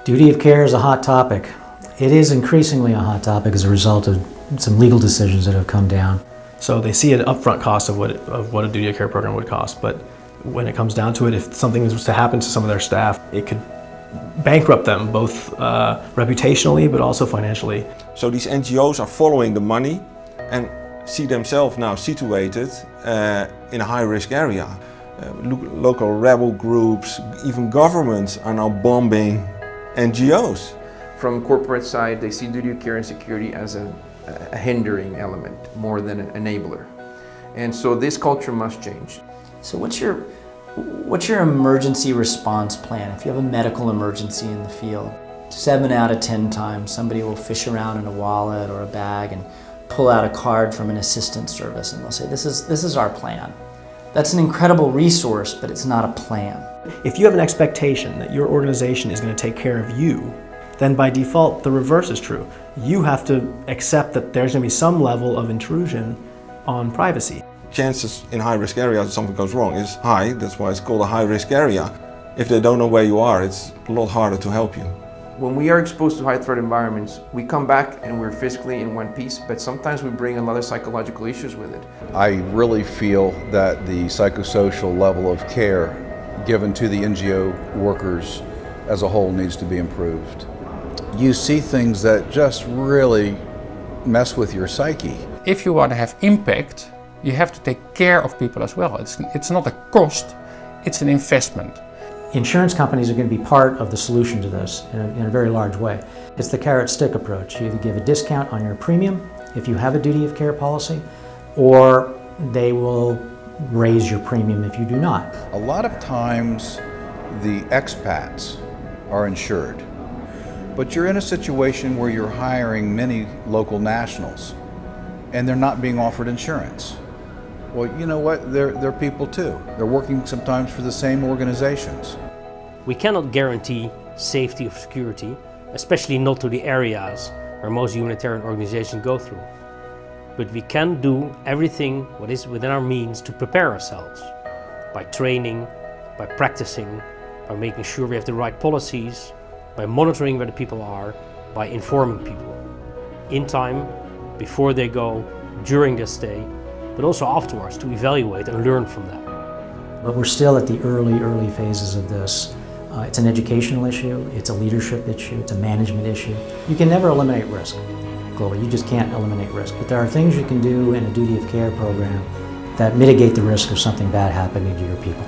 Duty of care is a hot topic. It is increasingly a hot topic as a result of some legal decisions that have come down. So they see an upfront cost of what a duty of care program would cost, but when it comes down to it, if something was to happen to some of their staff, it could bankrupt them both reputationally but also financially. So these NGOs are following the money and see themselves now situated in a high-risk area. Local rebel groups, even governments are now bombing NGOs. From corporate side, they see duty of care and security as a hindering element more than an enabler. And so this culture must change. So what's your emergency response plan if you have a medical emergency in the field? 7 out of 10 times somebody will fish around in a wallet or a bag and pull out a card from an assistance service and they'll say, this is our plan. That's an incredible resource, but it's not a plan. If you have an expectation that your organization is going to take care of you, then by default the reverse is true. You have to accept that there's going to be some level of intrusion on privacy. Chances in high-risk areas that something goes wrong is high, that's why it's called a high-risk area. If they don't know where you are, it's a lot harder to help you. When we are exposed to high-threat environments, we come back and we're physically in one piece, but sometimes we bring a lot of psychological issues with it. I really feel that the psychosocial level of care given to the NGO workers as a whole needs to be improved. You see things that just really mess with your psyche. If you want to have impact, you have to take care of people as well. It's not a cost, it's an investment. Insurance companies are going to be part of the solution to this in a very large way. It's the carrot-stick approach. You either give a discount on your premium if you have a duty of care policy, or they will raise your premium if you do not. A lot of times the expats are insured, but you're in a situation where you're hiring many local nationals and they're not being offered insurance. Well, you know what? They're people too. They're working sometimes for the same organizations. We cannot guarantee safety of security, especially not to the areas where most humanitarian organizations go through. But we can do everything what is within our means to prepare ourselves by training, by practicing, by making sure we have the right policies, by monitoring where the people are, by informing people in time, before they go, during their stay, but also afterwards to evaluate and learn from them. But we're still at the early phases of this. It's an educational issue, it's a leadership issue, it's a management issue. You can never eliminate risk globally, you just can't eliminate risk. But there are things you can do in a duty of care program that mitigate the risk of something bad happening to your people.